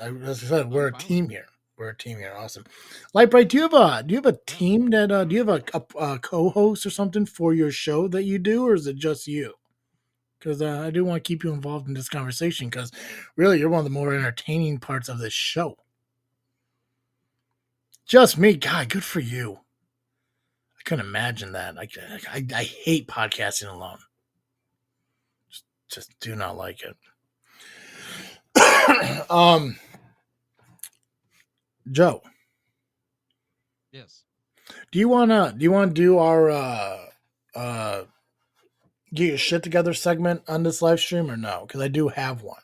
as I said, we're a team here. We're a team here. Awesome. Lightbright, do you have a team that do you have a co-host or something for your show that you do, or is it just you? Because I do want to keep you involved in this conversation because really you're one of the more entertaining parts of this show. Just me, God, good for you. I couldn't imagine that. I hate podcasting alone. Just do not like it. Joe. Yes. Do you wanna do our get your shit together segment on this live stream or no? Because I do have one.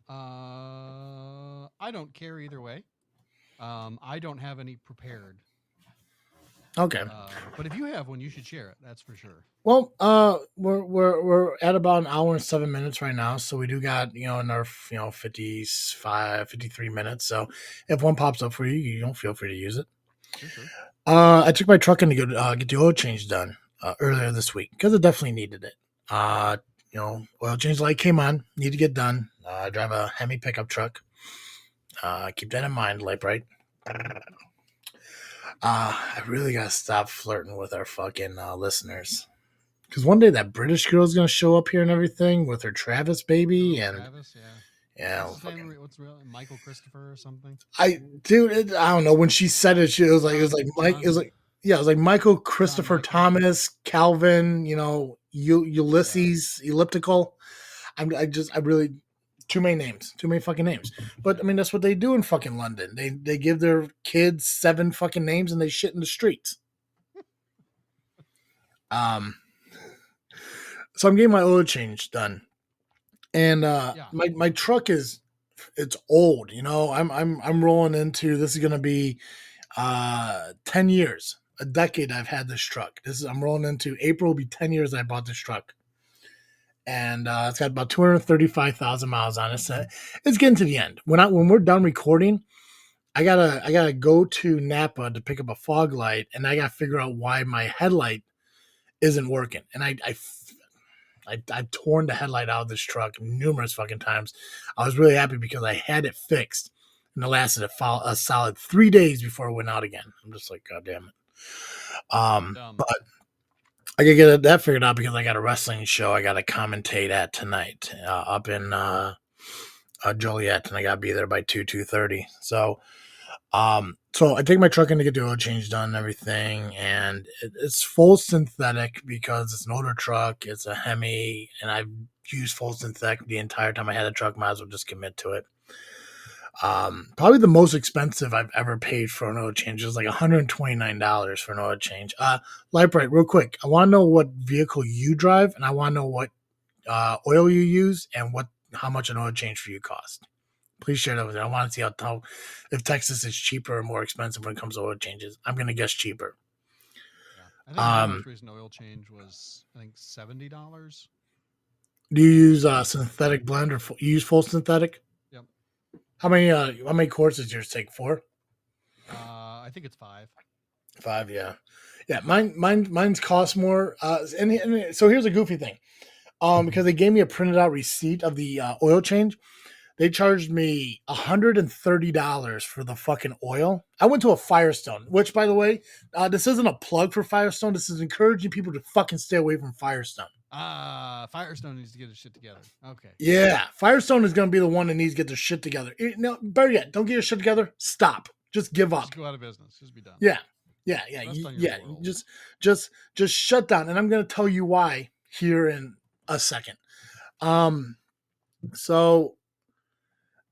I don't care either way. I don't have any prepared. Okay. But if you have one, you should share it. That's for sure. Well, we're at about an hour and 7 minutes right now, so we do got another 53 minutes. So if one pops up for you, you don't feel free to use it. Sure. I took my truck in to go get the oil change done earlier this week because it definitely needed it. Oil change light came on, need to get done. I drive a Hemi pickup truck. Keep that in mind, Lightbright. I really gotta stop flirting with our fucking listeners. Because one day that British girl's gonna show up here and everything with her Travis baby Travis, yeah. What's real? Michael Christopher or something? I don't know. When she said it, it was like Michael Christopher Thomas, Calvin, Ulysses, Elliptical. I really too many fucking names. But I mean, that's what they do in fucking London. They give their kids 7 fucking names and they shit in the streets. So I'm getting my oil change done, and my truck it's old. I'm rolling into this is gonna be 10 years, a decade. I've had this truck. I'm rolling into April will be 10 years I bought this truck. And it's got about 235,000 miles on it. So it's getting to the end. When we're done recording, I gotta go to Napa to pick up a fog light, and I gotta figure out why my headlight isn't working. And I've torn the headlight out of this truck numerous fucking times. I was really happy because I had it fixed, and it lasted a solid 3 days before it went out again. I'm just like, God damn it. But I gotta get that figured out because I got a wrestling show I gotta commentate at tonight up in Joliet, and I gotta be there by 2:30. So I take my truck in to get the oil change done and everything, and it's full synthetic because it's an older truck. It's a Hemi, and I've used full synthetic the entire time I had the truck. Might as well just commit to it. Probably the most expensive I've ever paid for an oil change is like $129 for an oil change. Lightbright, real quick, I want to know what vehicle you drive, and I want to know what oil you use and how much an oil change for you cost. Please share that with me. I want to see how if Texas is cheaper or more expensive when it comes to oil changes. I'm gonna guess cheaper. Yeah, I think my most recent oil change was $70. Do you use synthetic blend or you use full synthetic? Yep. How many quarts does yours take? 4? I think it's 5. 5, yeah. Mine's cost more. And so here's a goofy thing. Because they gave me a printed out receipt of the oil change. They charged me $130 for the fucking oil. I went to a Firestone, which, by the way, this isn't a plug for Firestone. This is encouraging people to fucking stay away from Firestone. Firestone needs to get their shit together. Okay. Yeah, Firestone is going to be the one that needs to get their shit together. No, better yet, don't get your shit together. Stop. Just give up. Just go out of business. Just be done. Yeah. Just shut down. And I'm going to tell you why here in a second. So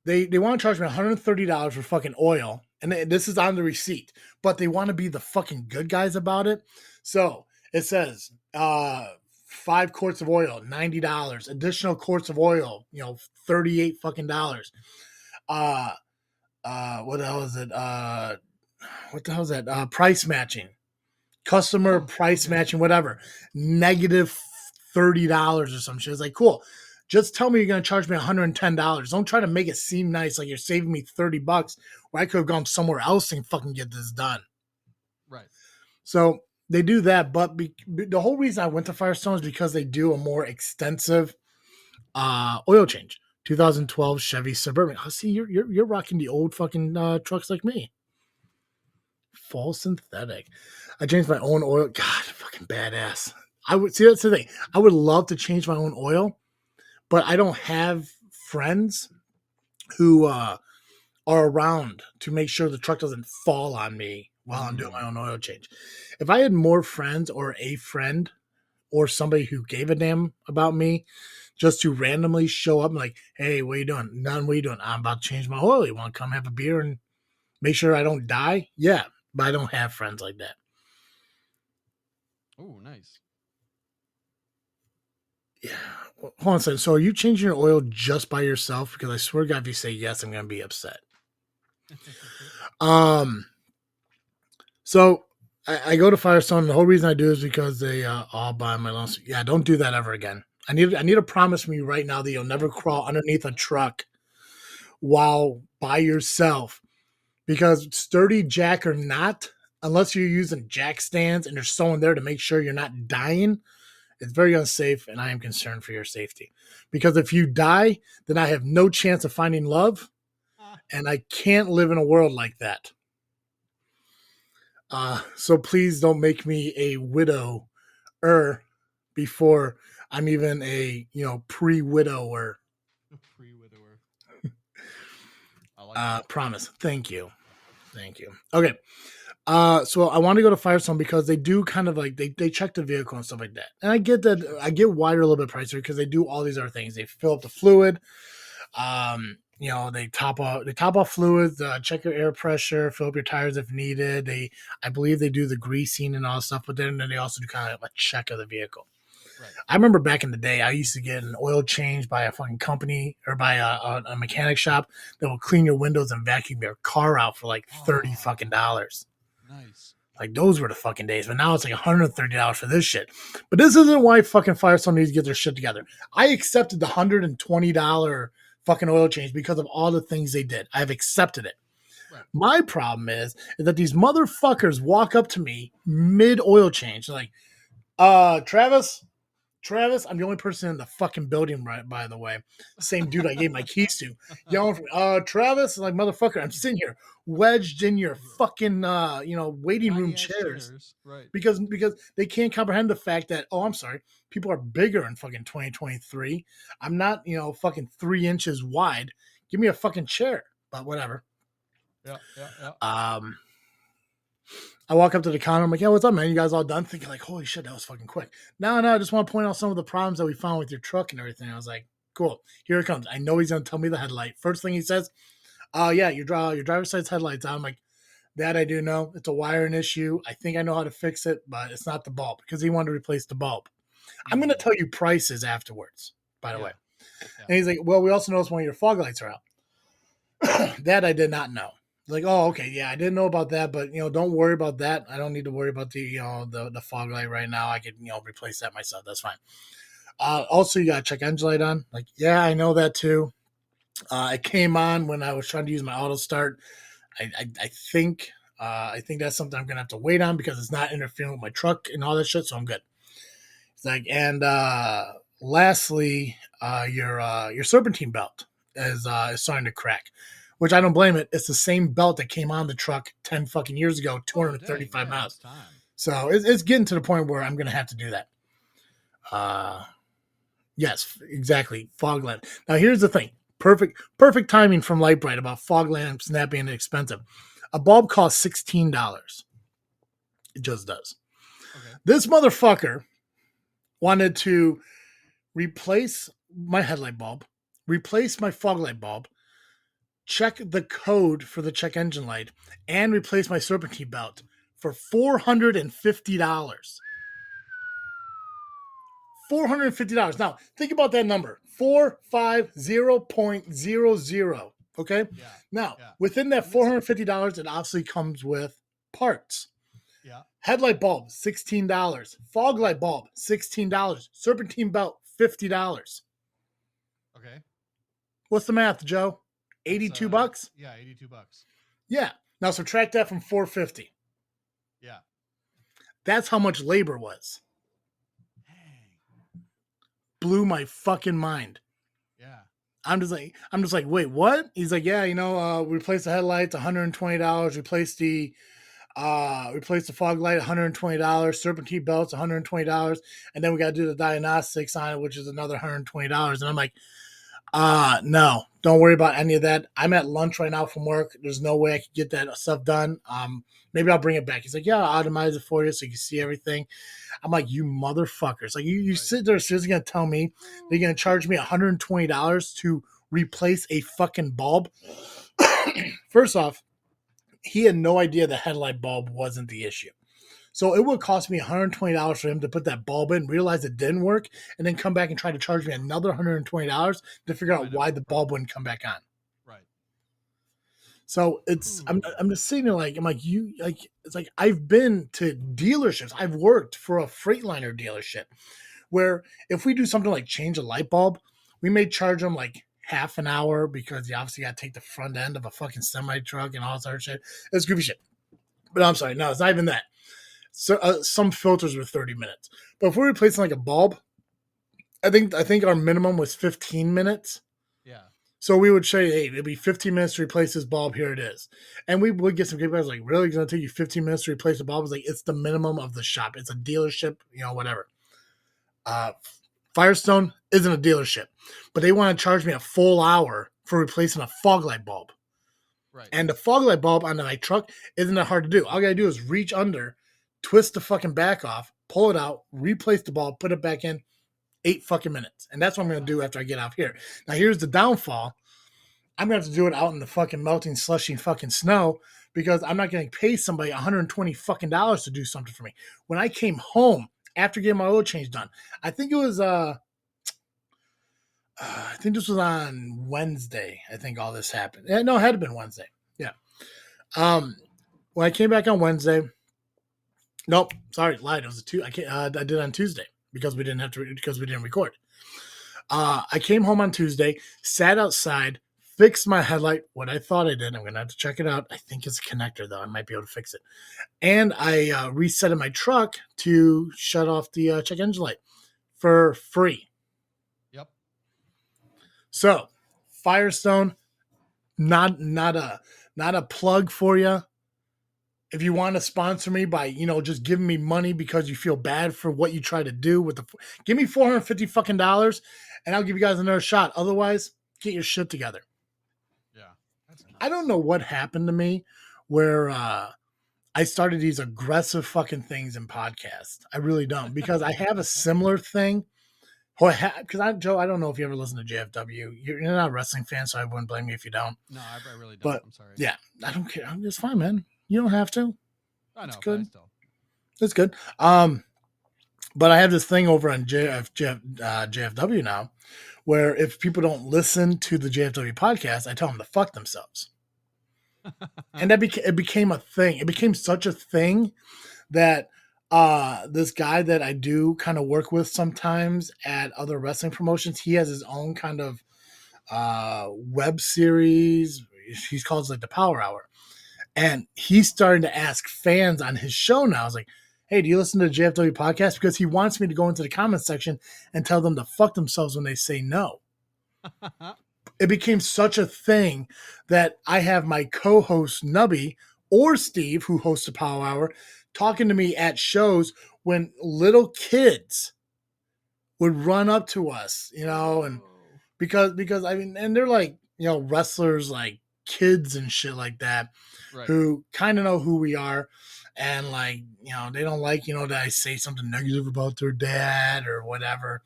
they want to charge me $130 for fucking oil, and this is on the receipt, but they want to be the fucking good guys about it. So it says 5 quarts of oil, $90. Additional quarts of oil, $38 fucking dollars. What the hell is it? What the hell is that? Price matching, customer price matching, whatever. Negative $30 or some shit. It's like, cool. Just tell me you're going to charge me $110. Don't try to make it seem nice like you're saving me $30 where I could have gone somewhere else and fucking get this done. Right. So they do that, but the whole reason I went to Firestone is because they do a more extensive oil change. 2012 Chevy Suburban. Oh, see, you're rocking the old fucking trucks like me. Full synthetic. I changed my own oil. God, fucking badass. I would see that's the thing. I would love to change my own oil, but I don't have friends who are around to make sure the truck doesn't fall on me while I'm doing my own oil change. If I had more friends or a friend or somebody who gave a damn about me just to randomly show up and like, hey, what are you doing? None, what are you doing? I'm about to change my oil. You want to come have a beer and make sure I don't die? Yeah, but I don't have friends like that. Oh, nice. Yeah. Hold on a second. So are you changing your oil just by yourself? Because I swear to God, if you say yes, I'm going to be upset. So I go to Firestone. And the whole reason I do is because they all buy my loans. Yeah, don't do that ever again. I need a promise from you right now that you'll never crawl underneath a truck while by yourself. Because sturdy jack or not, unless you're using jack stands and there's someone there to make sure you're not dying, it's very unsafe, and I am concerned for your safety. Because if you die, then I have no chance of finding love, and I can't live in a world like that. So please don't make me a widower before I'm even a pre-widower. Pre-widower. I like that. Promise. Thank you. Okay. So I want to go to Firestone because they do kind of like they check the vehicle and stuff like that. And I get that I get why they're a little bit pricier because they do all these other things. They fill up the fluid. They top off fluids, check your air pressure, fill up your tires if needed. I believe they do the greasing and all that stuff, but then they also do kind of a check of the vehicle. Right. I remember back in the day, I used to get an oil change by a fucking company or by a mechanic shop that will clean your windows and vacuum your car out for like $30 fucking dollars. Nice. Like those were the fucking days, but now it's like $130 for this shit. But this isn't why fucking Firestone needs to get their shit together. I accepted the $120 fucking oil change because of all the things they did. I've accepted it. Right. My problem is that these motherfuckers walk up to me mid oil change, like, Travis, I'm the only person in the fucking building, right? By the way, same dude I gave my keys to, yelling for me, Travis, like motherfucker, I'm sitting here wedged in your fucking, waiting room chairs, right? Because they can't comprehend the fact that, I'm sorry, people are bigger in fucking 2023. I'm not, fucking 3 inches wide. Give me a fucking chair, but whatever. Yeah. I walk up to the counter. I'm like, yeah, what's up, man? You guys all done? Thinking like, holy shit, that was fucking quick. No, I just want to point out some of the problems that we found with your truck and everything. I was like, cool. Here it comes. I know he's going to tell me the headlight. First thing he says, yeah, your driver's side's headlights on. I'm like, that I do know. It's a wiring issue. I think I know how to fix it, but it's not the bulb because he wanted to replace the bulb. I'm going to tell you prices afterwards, by the way. Yeah. And he's like, well, we also noticed one of your fog lights are out. That I did not know. Like, oh, okay, yeah, I didn't know about that, but don't worry about that. I don't need to worry about the the fog light right now. I could replace that myself. That's fine. Also, you got to check engine light on. Like, yeah, I know that too. It came on when I was trying to use my auto start. I think that's something I'm gonna have to wait on because it's not interfering with my truck and all that shit. So I'm good. It's like, and lastly, your serpentine belt is starting to crack. Which I don't blame it. It's the same belt that came on the truck 10 fucking years ago, 235 miles. So it's getting to the point where I'm going to have to do that. Yes, exactly. Fog lamp. Now, here's the thing. Perfect timing from Light Bright about fog lamps not being expensive. A bulb costs $16. It just does. Okay. This motherfucker wanted to replace my headlight bulb, replace my fog light bulb, check the code for the check engine light, and replace my serpentine belt for $450. $450. Now, think about that number. 450.00. Okay? Yeah. Now, within that $450, it obviously comes with parts. Yeah. Headlight bulb, $16. Fog light bulb, $16. Serpentine belt, $50. Okay. What's the math, Joe? 82 bucks? Yeah, 82 bucks. Yeah. Now subtract that from 450. Yeah. That's how much labor was. Dang. Blew my fucking mind. Yeah. I'm just like, wait, what? He's like, yeah, replace the headlights, $120. Replace the fog light, $120. Serpentine belts, $120, and then we got to do the diagnostics on it, which is another $120. And I'm like, no, don't worry about any of that. I'm at lunch right now from work. There's no way I could get that stuff done. Maybe I'll bring it back. He's like, yeah, I'll itemize it for you so you can see everything. I'm like, you motherfuckers. Like, you right. Sit there, seriously going to tell me they're going to charge me $120 to replace a fucking bulb? First off, he had no idea the headlight bulb wasn't the issue. So it would cost me $120 for him to put that bulb in, realize it didn't work, and then come back and try to charge me another $120 to figure out why the bulb wouldn't come back on. Right. So I'm just sitting there like, it's like I've been to dealerships. I've worked for a Freightliner dealership where if we do something like change a light bulb, we may charge them like half an hour because you obviously got to take the front end of a fucking semi truck and all this other shit. It's goofy shit. But I'm sorry, no, it's not even that. So some filters were 30 minutes. But if we're replacing like a bulb, I think our minimum was 15 minutes. Yeah. So we would say, hey, it'd be 15 minutes to replace this bulb. Here it is. And we would get some people like, really? It's going to take you 15 minutes to replace the bulb? It's like, it's the minimum of the shop. It's a dealership, whatever. Firestone isn't a dealership, but they want to charge me a full hour for replacing a fog light bulb. Right. And the fog light bulb on my truck isn't that hard to do. All I got to do is reach under, twist the fucking back off, pull it out, replace the bulb, put it back in, 8 fucking minutes. And that's what I'm going to do after I get out here. Now, here's the downfall. I'm going to have to do it out in the fucking melting, slushy fucking snow because I'm not going to pay somebody $120 fucking dollars to do something for me. When I came home after getting my oil change done, I think it was, I think this was on Wednesday. I think all this happened. No, it had been Wednesday. Yeah. When I came back on Wednesday, nope, sorry, lied. It was I did it on Tuesday because we didn't record. I came home on Tuesday, sat outside, fixed my headlight. What I thought I did, I'm gonna have to check it out. I think it's a connector though. I might be able to fix it. And I resetted my truck to shut off the check engine light for free. Yep. So, Firestone, not a plug for you. If you want to sponsor me by, just giving me money because you feel bad for what you try to do give me $450 fucking dollars and I'll give you guys another shot. Otherwise, get your shit together. Yeah. That's nice. I don't know what happened to me where I started these aggressive fucking things in podcasts. I really don't because I have a similar thing. Because Joe, I don't know if you ever listen to JFW. You're not a wrestling fan, so I wouldn't blame you if you don't. No, I really don't. But, I'm sorry. Yeah, I don't care. It's fine, man. You don't have to. I know. It's good. Still. It's good. But I have this thing over on JFW now, where if people don't listen to the JFW podcast, I tell them to fuck themselves. And it became a thing. It became such a thing that this guy that I do kind of work with sometimes at other wrestling promotions, he has his own kind of web series. He calls it like the Power Hour. And he's starting to ask fans on his show now. I was like, hey, do you listen to the JFW podcast? Because he wants me to go into the comments section and tell them to fuck themselves when they say no. It became such a thing that I have my co-host Nubby or Steve, who hosts the Power Hour, talking to me at shows when little kids would run up to us, and because I mean, and they're like, wrestlers like kids and shit like that, right, who kind of know who we are. And like, they don't like, that I say something negative about their dad or whatever.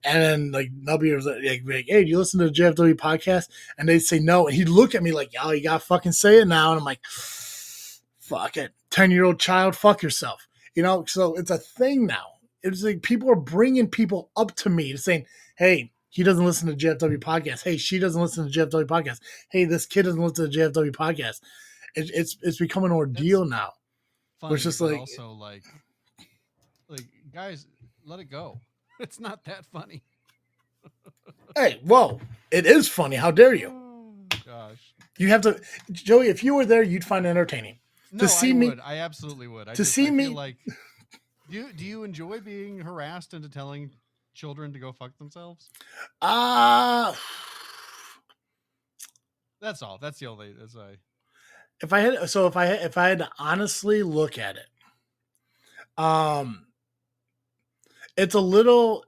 And then like Nubby was like, hey, do you listen to the JFW podcast? And they say no. And he'd look at me like, oh, you got to fucking say it now. And I'm like, fuck it. 10-year-old child, fuck yourself. So it's a thing now. It's like people are bringing people up to me to saying, hey, he doesn't listen to JFW podcast. Hey, she doesn't listen to JFW podcast. Hey, this kid doesn't listen to JFW podcast. It's become an ordeal now. Funny, it's just like also like guys, let it go. It's not that funny. Hey, whoa! It is funny. How dare you? Oh, gosh, you have to, Joey. If you were there, you'd find it entertaining. No, I absolutely would. I feel like, do you enjoy being harassed into telling children to go fuck themselves? That's all. That's the only. That's why. If I had to honestly look at it, um, it's a little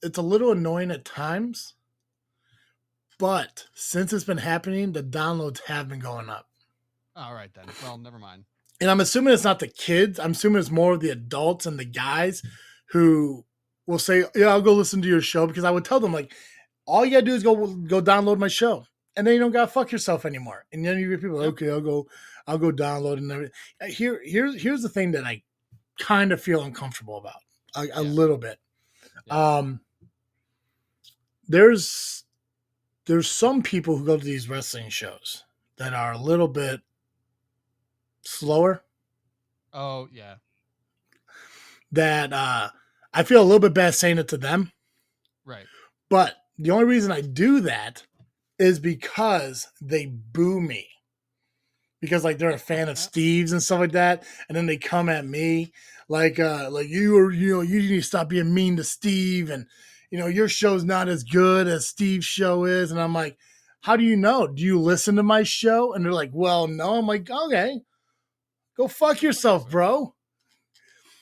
annoying at times, but since it's been happening, the downloads have been going up. All right then. Well, never mind. And I'm assuming it's not the kids. I'm assuming it's more of the adults and the guys who will say, "Yeah, I'll go listen to your show," because I would tell them like, all you gotta do is go download my show, and then you don't gotta fuck yourself anymore. And then you get people, okay, I'll go download and everything. Here's the thing that I kind of feel uncomfortable about a little bit. Yeah. There's some people who go to these wrestling shows that are a little bit slower. Oh yeah. That I feel a little bit bad saying it to them. Right. But the only reason I do that is because they boo me. Because like they're a fan of Steve's and stuff like that, and then they come at me like you need to stop being mean to Steve, and your show's not as good as Steve's show is, and I'm like, how do you know? Do you listen to my show? And they're like, well, no. I'm like, okay, go fuck yourself, bro.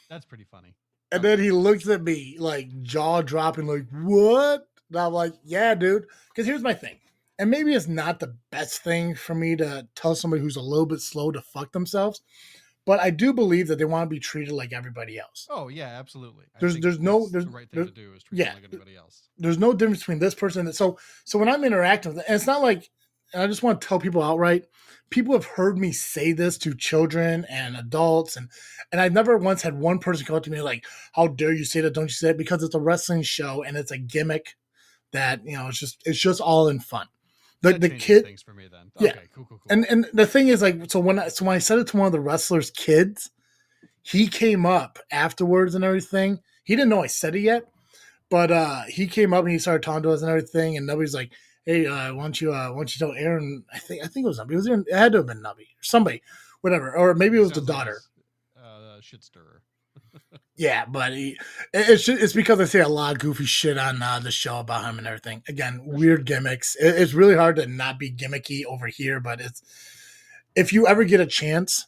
That's pretty funny. And then he looks at me like jaw dropping, like, what? And I'm like, yeah, dude. Because here's my thing. And maybe it's not the best thing for me to tell somebody who's a little bit slow to fuck themselves, but I do believe that they want to be treated like everybody else. Oh yeah, absolutely. There's the right thing to do is treat them like everybody else. There's no difference between this person. So when I'm interacting with, and it's not like, and I just want to tell people outright, people have heard me say this to children and adults, and I've never once had one person come up to me like, how dare you say that? Don't you say it? Because it's a wrestling show and it's a gimmick that, it's just all in fun. The kid things for me then. Yeah. Okay, cool. And the thing is, like, so when I said it to one of the wrestlers' kids, he came up afterwards and everything. He didn't know I said it yet, but he came up and he started talking to us and everything. And Nubby's like, "Hey, why don't you tell Aaron?" I think it was Nubby. It had to have been Nubby or somebody, whatever, or maybe it was the daughter. Like shit stirrer. Yeah, but it's because I say a lot of goofy shit on the show about him and everything. Again, weird gimmicks. It's really hard to not be gimmicky over here, but if you ever get a chance,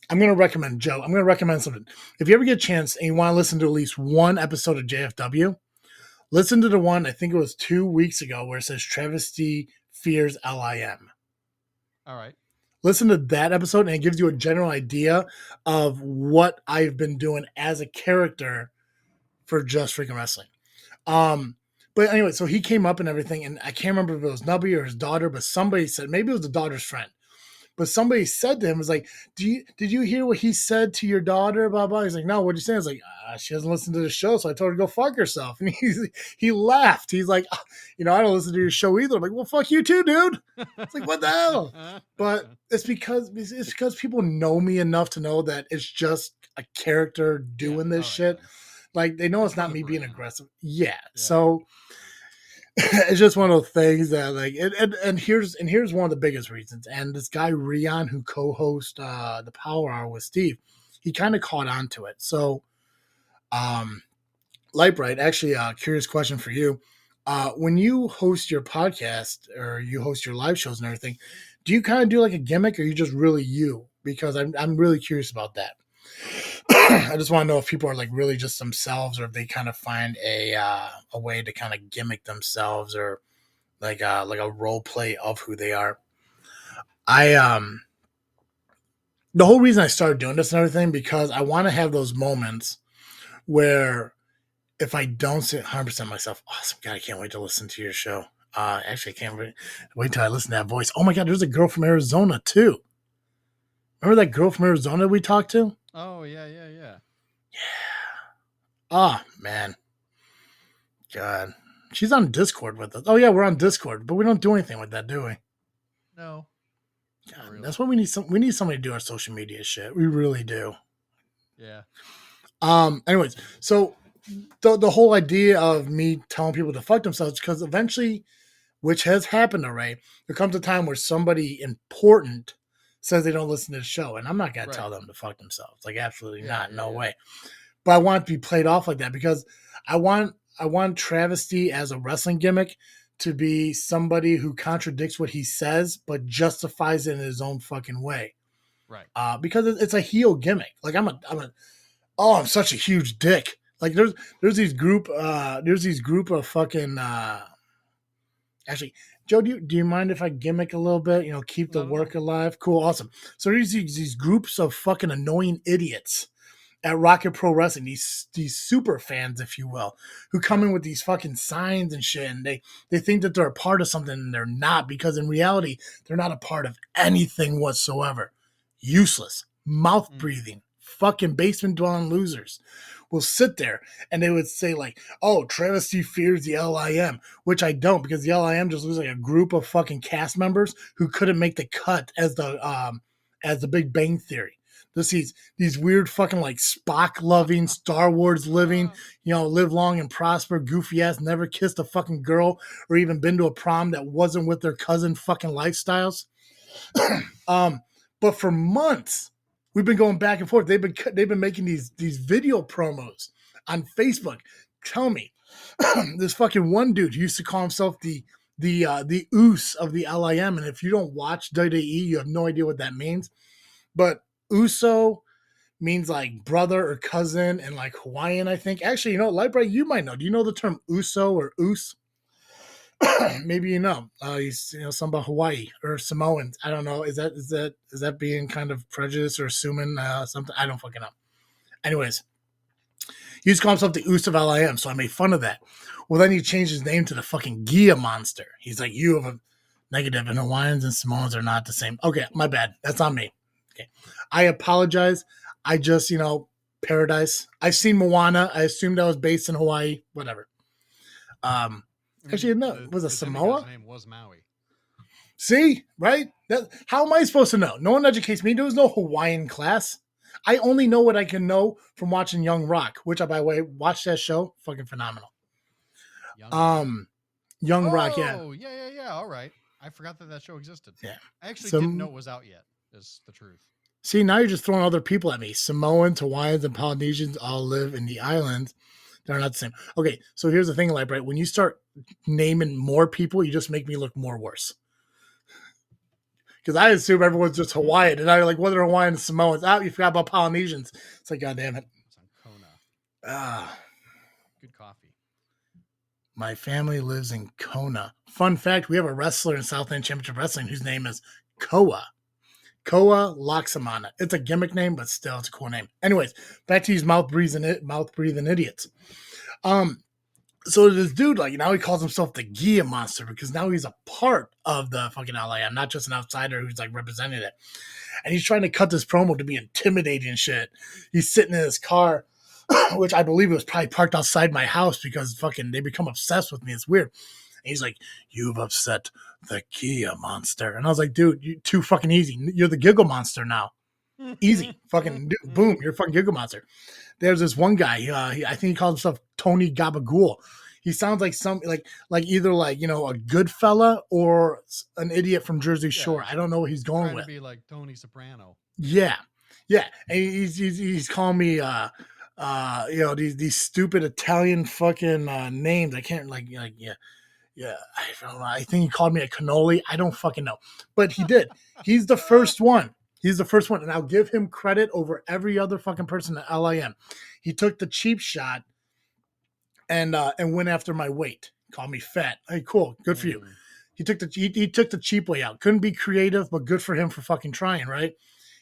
I'm going to recommend Joe. I'm going to recommend something. If you ever get a chance and you want to listen to at least one episode of JFW, listen to the one, I think it was 2 weeks ago, where it says Travesty Fears LIM. All right. Listen to that episode and it gives you a general idea of what I've been doing as a character for Just Freakin' Wrestling. But anyway, so he came up and everything, and I can't remember if it was Nubby or his daughter, but somebody said, maybe it was the daughter's friend. But somebody said to him, was like, did you hear what he said to your daughter? Blah, blah. He's like, no, what'd you say? I was like, she doesn't listen to the show, so I told her to go fuck herself. And he laughed. He's like, I don't listen to your show either. I'm like, well, fuck you too, dude. It's like, what the hell? But it's because people know me enough to know that it's just a character doing this shit. Then. Like, they know it's not me being aggressive. Yeah. So it's just one of those things that, like, and here's one of the biggest reasons. And this guy Rion, who co-hosts the Power Hour with Steve, he kind of caught on to it. So, Lightbright, actually, a curious question for you: when you host your podcast or you host your live shows and everything, do you kind of do like a gimmick, or are you just really you? Because I'm really curious about that. I just want to know if people are like really just themselves, or if they kind of find a way to kind of gimmick themselves, or like a role play of who they are. The whole reason I started doing this and everything, because I want to have those moments where if I don't say 100% myself, awesome, God, I can't wait to listen to your show. Actually, I can't wait till I listen to that voice. Oh my God, there's a girl from Arizona too. Remember that girl from Arizona we talked to? Oh, yeah. Oh, man. God. She's on Discord with us. Oh, yeah, we're on Discord, but we don't do anything with that, do we? No. God, really. That's what we need. We need somebody to do our social media shit. We really do. Yeah. Anyways, so the whole idea of me telling people to fuck themselves, because eventually, which has happened already, there comes a time where somebody important says they don't listen to the show, and I'm not gonna tell them to fuck themselves. Like, absolutely not, no way. But I want it to be played off like that, because I want Travesty as a wrestling gimmick to be somebody who contradicts what he says, but justifies it in his own fucking way. Right. Because it's a heel gimmick. Like I'm such a huge dick. Like there's these group of fucking actually, Joe, do you mind if I gimmick a little bit? Keep the work alive. Cool, awesome. So there's these groups of fucking annoying idiots at Rocket Pro Wrestling, these super fans, if you will, who come in with these fucking signs and shit, and they think that they're a part of something, and they're not, because in reality, they're not a part of anything whatsoever. Useless, mouth breathing, fucking basement dwelling losers will sit there and they would say like, "Oh, Travesty fears the LIM," which I don't, because the LIM just looks like a group of fucking cast members who couldn't make the cut as the Big Bang Theory. This these weird fucking like Spock loving, Star Wars living, live long and prosper, goofy ass, never kissed a fucking girl or even been to a prom that wasn't with their cousin fucking lifestyles. But for months, we've been going back and forth. They've been making these video promos on Facebook. Tell me, this fucking one dude used to call himself the Oos of the LIM, and if you don't watch WWE, you have no idea what that means. But Uso means like brother or cousin in like Hawaiian, I think. Actually, Lightbright, you might know. Do you know the term Uso or Oos? Maybe he's some about Hawaii or Samoans. I don't know. Is that being kind of prejudiced or assuming something? I don't fucking know. Anyways, he used to call himself the Oos of LIM, so I made fun of that. Well, then he changed his name to the fucking Gia Monster. He's like, you have a negative, and Hawaiians and Samoans are not the same. Okay, my bad. That's on me. Okay, I apologize. I just Paradise. I've seen Moana. I assumed I was based in Hawaii. Whatever. Actually, no. Was it Samoa? His name was Maui. See, right? How am I supposed to know? No one educates me. There was no Hawaiian class. I only know what I can know from watching Young Rock, which, by the way, watch that show. Fucking phenomenal. Young Rock, yeah. Oh, yeah. All right. I forgot that show existed. Yeah. I actually didn't know it was out yet, is the truth. See, now you're just throwing other people at me. Samoans, Hawaiians, and Polynesians all live in the islands. They're not the same. Okay, so here's the thing, Lightbright. When you start naming more people, you just make me look more worse. Because I assume everyone's just Hawaiian, and I'm like, what are Hawaiian and Samoans? Oh, you forgot about Polynesians. It's like, God damn it. It's on Kona. Good coffee. My family lives in Kona. Fun fact, we have a wrestler in Southland Championship Wrestling whose name is Koa. Koa Laksamana. It's a gimmick name, but still, it's a cool name. Anyways, back to these mouth breathing idiots. So this dude, now he calls himself the Gia Monster because now he's a part of the fucking LIM, not just an outsider who's representing it. And he's trying to cut this promo to be intimidating and shit. He's sitting in his car, which I believe was probably parked outside my house because fucking they become obsessed with me. It's weird. And he's like, "You've upset the Gia Monster." And I was like, "Dude, you're too fucking easy. You're the Giggle Monster now. Easy. Fucking boom, you're a fucking Giggle Monster." There's this one guy, I think he calls himself Tony Gabagool. He sounds like either a good fella or an idiot from Jersey Shore. I don't know what he's going with. To be like Tony Soprano. Yeah. And he's calling me these stupid Italian fucking names. I can't yeah. I don't know. I think he called me a cannoli. I don't fucking know, but he did. He's the first one. And I'll give him credit over every other fucking person at LIM. He took the cheap shot and went after my weight. Called me fat. Hey, cool, good for you. He took the cheap way out. Couldn't be creative, but good for him for fucking trying, right?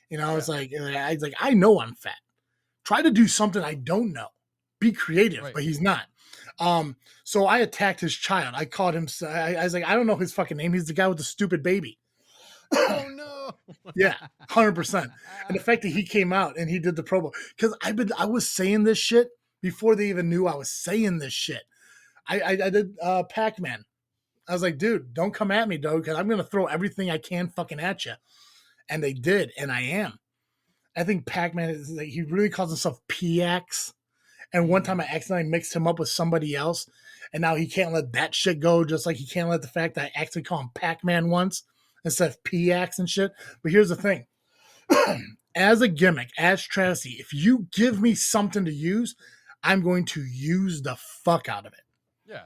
It's like I know I'm fat. Try to do something I don't know. Be creative, right. But he's not. So I attacked his child. I called him. I was like, I don't know his fucking name. He's the guy with the stupid baby. Oh no! Yeah, 100%. And the fact that he came out and he did the promo, because I was saying this shit before they even knew I was saying this shit. I did Pac-Man. I was like, dude, don't come at me, dog, because I'm gonna throw everything I can fucking at you. And they did, and I am. I think Pac-Man is he really calls himself PX. And one time I accidentally mixed him up with somebody else, and now he can't let that shit go. Just like he can't let the fact that I actually call him Pac-Man once instead of PX and shit. But here's the thing. As a gimmick, as Travesty, if you give me something to use, I'm going to use the fuck out of it. Yeah.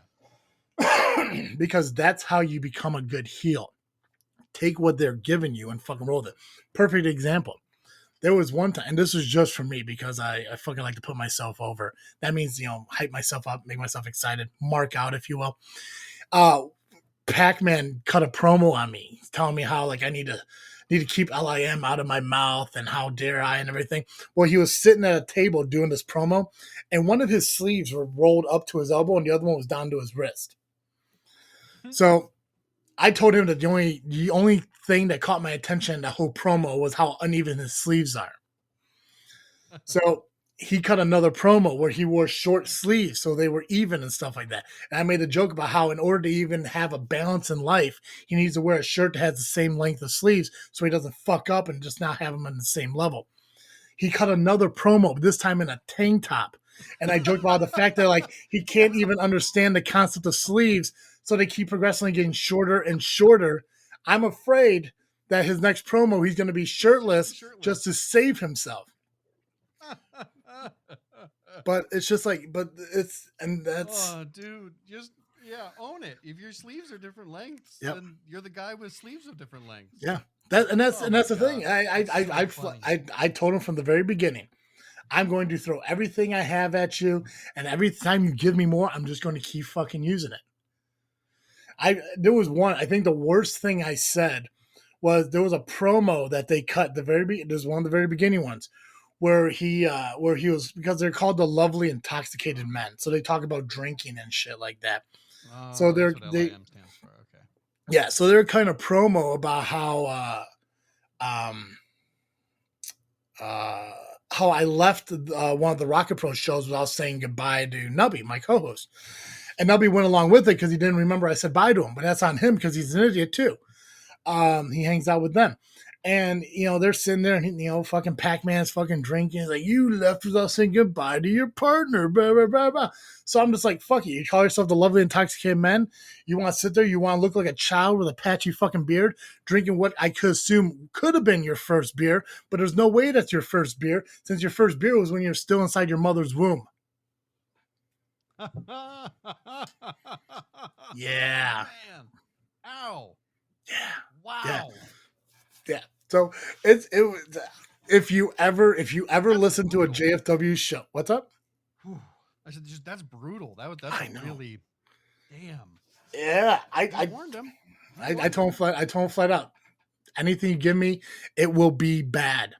because that's how you become a good heel. Take what they're giving you and fucking roll with it. Perfect example. There was one time, and this was just for me because I fucking like to put myself over. That means, hype myself up, make myself excited, mark out, if you will. Pac-Man cut a promo on me, telling me how like I need to keep LIM out of my mouth and how dare I and everything. Well, he was sitting at a table doing this promo, and one of his sleeves were rolled up to his elbow, and the other one was down to his wrist. So I told him that the only thing that caught my attention in the whole promo was how uneven his sleeves are. So he cut another promo where he wore short sleeves so they were even and stuff like that. And I made a joke about how in order to even have a balance in life, he needs to wear a shirt that has the same length of sleeves so he doesn't fuck up and just not have them on the same level. He cut another promo, this time in a tank top. And I joked about the fact that like he can't even understand the concept of sleeves, so they keep progressively getting shorter and shorter. I'm afraid that his next promo he's going to be shirtless just to save himself. But it's just like, oh, dude, just own it. If your sleeves are different lengths, then you're the guy with sleeves of different lengths. Yeah, that's the thing. I told him from the very beginning, I'm going to throw everything I have at you, and every time you give me more, I'm just going to keep fucking using it. There was one. I think the worst thing I said was there was a promo that they cut there's one of the very beginning ones where he was, because they're called the Lovely Intoxicated Men, so they talk about drinking and shit like that. So that's what LIM stands for. Okay. Yeah, so they're kind of promo about how I left one of the Rocket Pro shows without saying goodbye to Nubby, my co-host, and Nubby went along with it because he didn't remember I said bye to him, but that's on him because he's an idiot too. He hangs out with them. And, they're sitting there and, fucking Pac-Man's fucking drinking. He's like, you left without saying goodbye to your partner, blah, blah, blah, blah. So I'm just like, fuck you. You call yourself the Lovely Intoxicated Men? You want to sit there? You want to look like a child with a patchy fucking beard, drinking what I could assume could have been your first beer, but there's no way that's your first beer, since your first beer was when you're still inside your mother's womb. Yeah. Man. Ow. Yeah. Wow. Yeah. So it was, if you ever listen to a JFW show, what's up? I said, that's brutal. That's really, damn. Yeah. I warned him. I told him flat out, anything you give me, it will be bad.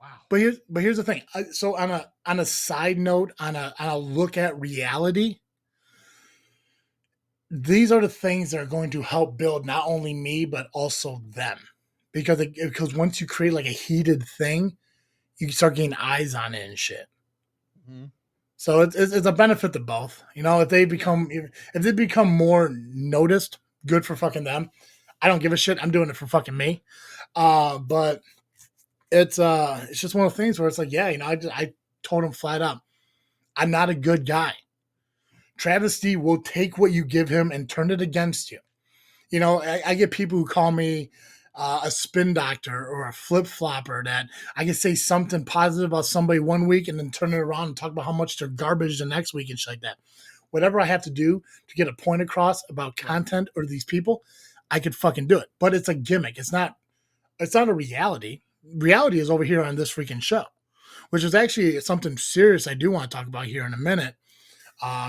Wow. But here's the thing. So on a side note, on a look at reality, these are the things that are going to help build not only me but also them, because once you create like a heated thing, you start getting eyes on it and shit. Mm-hmm. So it's a benefit to both. If they become more noticed, good for fucking them. I don't give a shit. I'm doing it for fucking me. But it's just one of the things where it's like, I told him flat out, I'm not a good guy. Travesty will take what you give him and turn it against you. I get people who call me a spin doctor or a flip flopper, that I can say something positive about somebody one week and then turn it around and talk about how much they're garbage the next week and shit like that. Whatever I have to do to get a point across about content or these people, I could fucking do it. But it's a gimmick. It's not a reality. Reality is over here on this freaking show, which is actually something serious I do want to talk about here in a minute.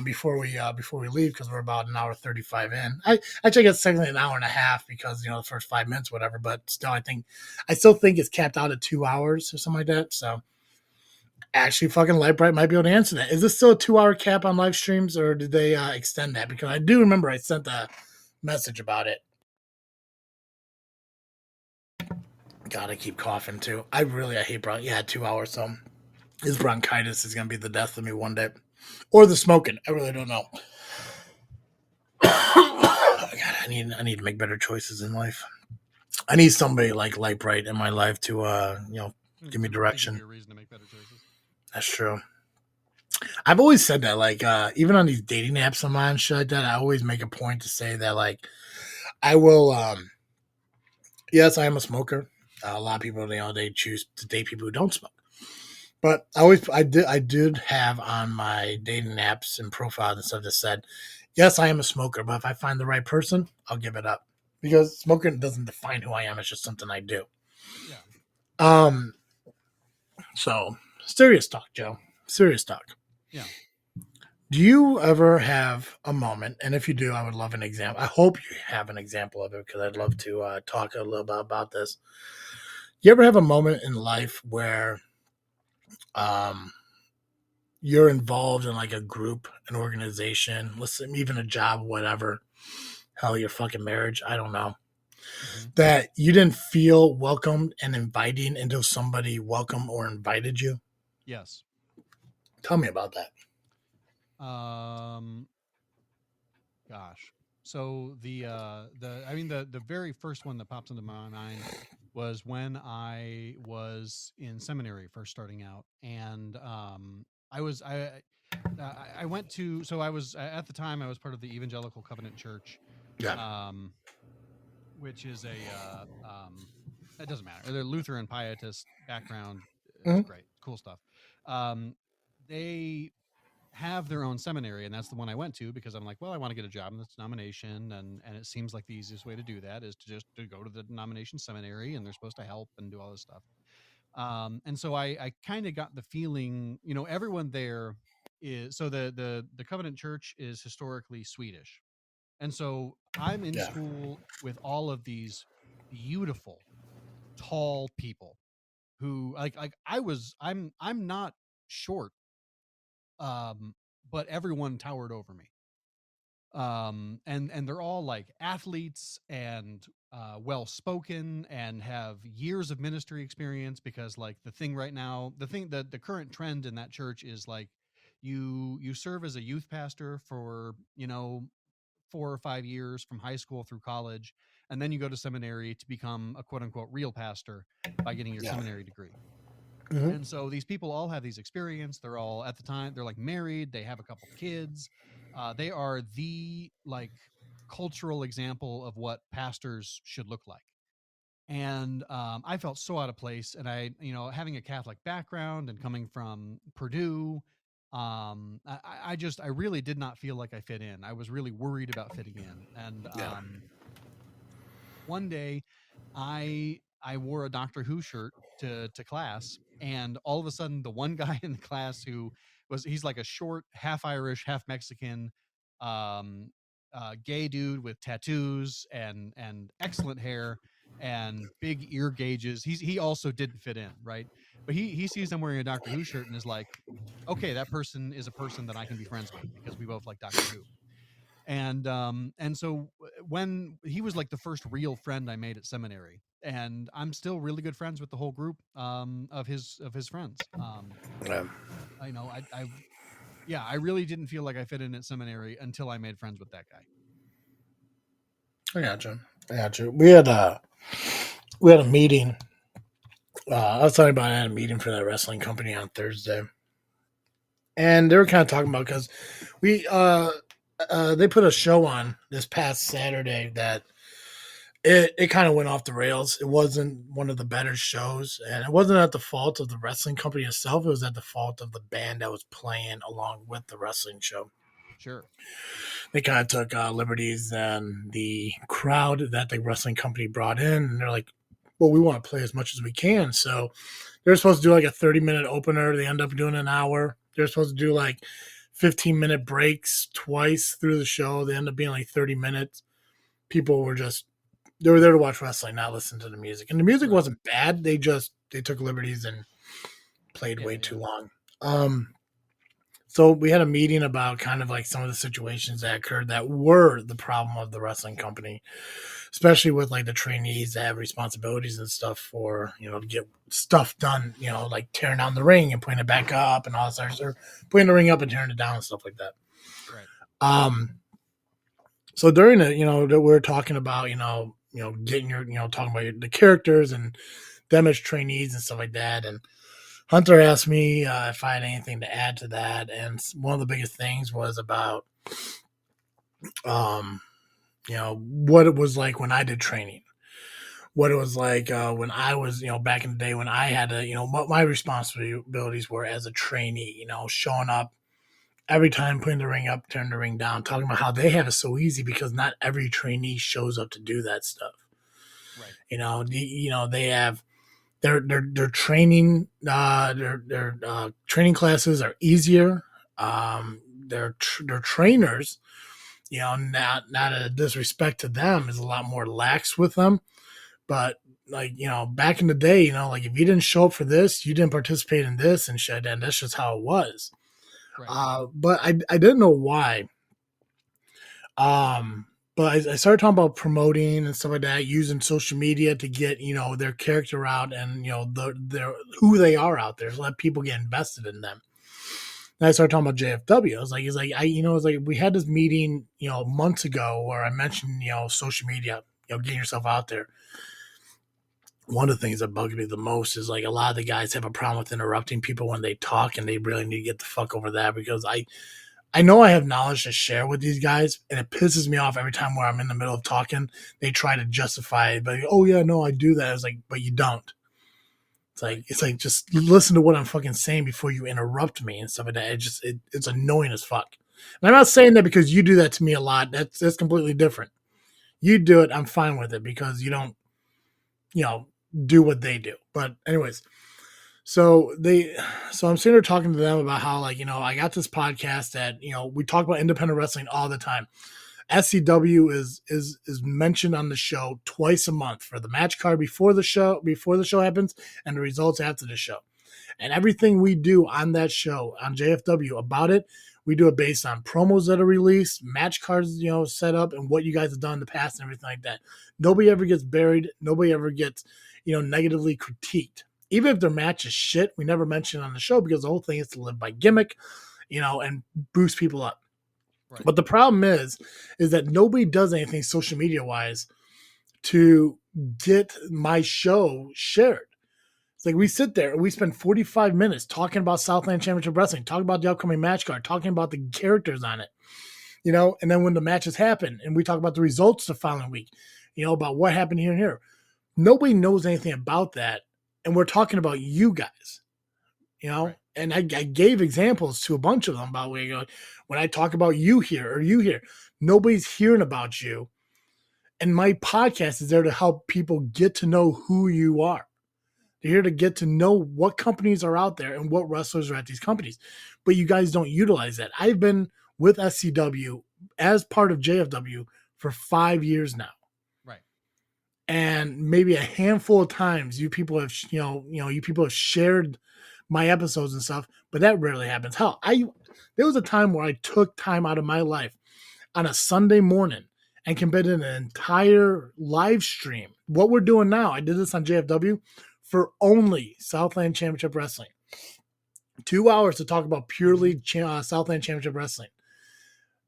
Before we leave, because we're about an hour 35 in. I guess technically an hour and a half because the first 5 minutes, whatever. But still, I still think it's capped out at 2 hours or something like that. So actually, fucking Lightbright might be able to answer that. Is this still a 2 hour cap on live streams, or did they extend that? Because I do remember I sent a message about it. God, I keep coughing too. I hate 2 hours. So his bronchitis is gonna be the death of me one day. Or the smoking. I really don't know. God, I need to make better choices in life. I need somebody like Lightbright in my life to give me direction. Reason to make better choices. That's true. I've always said that, like, even on these dating apps I'm on, shit like that, I always make a point to say that, like, I will. Yes, I am a smoker. A lot of people, they choose to date people who don't smoke. But I did have on my dating apps and profiles and stuff that said, Yes, I am a smoker, but if I find the right person, I'll give it up because smoking doesn't define who I am. It's just something I do. Yeah. So serious talk, Joe. Serious talk. Yeah. Do you ever have a moment? And if you do, I would love an example. I hope you have an example of it because I'd love to talk a little bit about this. You ever have a moment in life where um, you're involved in like a group, an organization, listen, even a job, whatever, hell, your fucking marriage, I don't know, Mm-hmm. that you didn't feel welcomed and inviting until somebody welcomed or invited you? Yes. Tell me about that. Um. Gosh. So the very first one that pops into my mind was when I was in seminary first starting out, and I was I went to so I was at the time I was part of the Evangelical Covenant Church, Yeah. um, which is it doesn't matter. They're Lutheran pietist background. It's Mm-hmm. great, cool stuff. Um, they have their own seminary, and that's the one I went to because I'm like, well, I want to get a job in this denomination, and it seems like the easiest way to do that is to just to go to the denomination seminary, and they're supposed to help and do all this stuff. And so I kind of got the feeling, everyone there is so the Covenant Church is historically Swedish, and so I'm in Yeah. school with all of these beautiful, tall people who I'm not short, but everyone towered over me. And they're all like athletes and well spoken and have years of ministry experience because like the thing right now, the current trend in that church is like you serve as a youth pastor for 4 or 5 years from high school through college, and then you go to seminary to become a quote unquote real pastor by getting your Yeah. seminary degree. Mm-hmm. And so these people all have these experience. They're all at the time they're like married. They have a couple kids. They are the like cultural example of what pastors should look like. And I felt so out of place. And having a Catholic background and coming from Purdue, I really did not feel like I fit in. I was really worried about fitting in. And Yeah. one day I wore a Doctor Who shirt to class, and all of a sudden the one guy in the class who he's like a short, half Irish, half Mexican, um, gay dude with tattoos and excellent hair and big ear gauges. He also didn't fit in, right? But he sees I'm wearing a Doctor Who shirt and is like, okay, that person is a person that I can be friends with because we both like Doctor Who. And so when he was like the first real friend I made at seminary, and I'm still really good friends with the whole group of his friends. Yeah. I know I yeah, I really didn't feel like I fit in at seminary until I made friends with that guy. I got you. I got you. We had a meeting. I was talking about I had a meeting for that wrestling company on Thursday, and they were kind of talking about because we they put a show on this past Saturday that it kind of went off the rails. It wasn't one of the better shows, and it wasn't at the fault of the wrestling company itself. It was at the fault of the band that was playing along with the wrestling show. Sure. They kind of took liberties and the crowd that the wrestling company brought in, and they're like, well, we want to play as much as we can. So they're supposed to do like a 30-minute opener. They end up doing an hour. They're supposed to do like 15-minute breaks twice through the show. They end up being like 30 minutes. People were just, they were there to watch wrestling, not listen to the music. And the music Right. wasn't bad. They took liberties and played Yeah. way Yeah. too long. So we had a meeting about kind of like some of the situations that occurred that were the problem of the wrestling company, especially with like the trainees that have responsibilities and stuff for, to get stuff done, like tearing down the ring and putting it back up and all this other stuff, putting the ring up and tearing it down and stuff like that. Right. So during it, that we're talking about, getting your, talking about the characters and them as trainees and stuff like that. And Hunter asked me if I had anything to add to that, and one of the biggest things was about, um, what it was like when I did training, what it was like when I was, back in the day when I had to, what my responsibilities were as a trainee, showing up every time putting the ring up, turn the ring down, talking about how they have it so easy because not every trainee shows up to do that stuff. Right. They have their training their training classes are easier. Their trainers, not a disrespect to them, is a lot more lax with them. But like, back in the day, like if you didn't show up for this, you didn't participate in this and shit, and that's just how it was. Right. But I didn't know why. But I started talking about promoting and stuff like that, using social media to get their character out and their who they are out there, to let people get invested in them. And I started talking about JFW. I was like, it's like we had this meeting months ago where I mentioned social media, getting yourself out there. One of the things that bugs me the most is like a lot of the guys have a problem with interrupting people when they talk, and they really need to get the fuck over that, because I know I have knowledge to share with these guys, and it pisses me off every time where I'm in the middle of talking, they try to justify it, but oh yeah, no, I do that. It's like, but you don't. It's like just listen to what I'm fucking saying before you interrupt me and stuff like that. It's annoying as fuck. And I'm not saying that because you do that to me a lot. That's completely different. You do it, I'm fine with it because you don't, do what they do. But anyways, so I'm sitting there talking to them about how, like, I got this podcast that, we talk about independent wrestling all the time. SCW is mentioned on the show twice a month for the match card before the show happens and the results after the show. And everything we do on that show on JFW about it, we do it based on promos that are released, match cards, set up, and what you guys have done in the past and everything like that. Nobody ever gets buried. Nobody ever gets, negatively critiqued. Even if their match is shit, we never mention it on the show because the whole thing is to live by gimmick, and boost people up. Right. But the problem is that nobody does anything social media wise to get my show shared. It's like we sit there and we spend 45 minutes talking about Southland Championship Wrestling, talking about the upcoming match card, talking about the characters on it, and then when the matches happen and we talk about the results the following week, about what happened here and here. Nobody knows anything about that. And we're talking about you guys, right. And I gave examples to a bunch of them about when I talk about you here or you here, nobody's hearing about you. And my podcast is there to help people get to know who you are. They're here to get to know what companies are out there and what wrestlers are at these companies. But you guys don't utilize that. I've been with SCW as part of JFW for 5 years now. Right. And maybe a handful of times you people have, you people have shared my episodes and stuff, but that rarely happens. Hell, there was a time where I took time out of my life on a Sunday morning and committed an entire live stream. What we're doing now, I did this on JFW for only Southland Championship Wrestling. 2 hours to talk about purely Southland Championship Wrestling.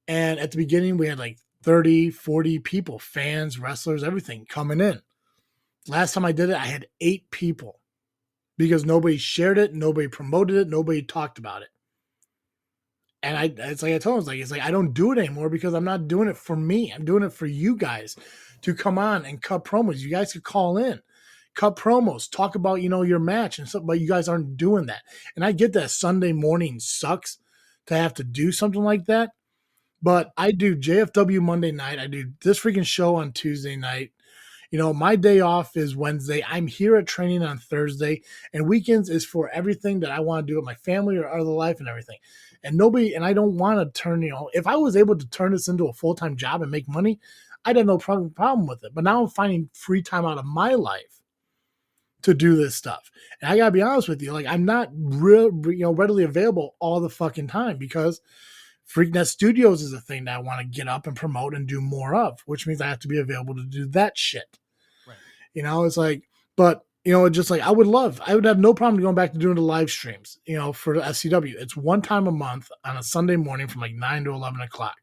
And at the beginning, we had like 30, 40 people, fans, wrestlers, everything coming in. Last time I did it, I had 8 people because nobody shared it, nobody promoted it, nobody talked about it. And it's like I told him, it's like I don't do it anymore because I'm not doing it for me. I'm doing it for you guys to come on and cut promos. You guys could call in, cut promos, talk about, your match and stuff, but you guys aren't doing that. And I get that Sunday morning sucks to have to do something like that. But I do JFW Monday night. I do this freaking show on Tuesday night. My day off is Wednesday. I'm here at training on Thursday, and weekends is for everything that I want to do with my family or other life and everything. And I don't want to turn, if I was able to turn this into a full-time job and make money, I'd have no problem with it. But now I'm finding free time out of my life to do this stuff. And I gotta be honest with you, like I'm not readily available all the fucking time because Freaknet Studios is a thing that I want to get up and promote and do more of, which means I have to be available to do that shit. Right. It's like, but just like I would have no problem going back to doing the live streams, for the SCW. It's one time a month on a Sunday morning from like 9 to 11 o'clock.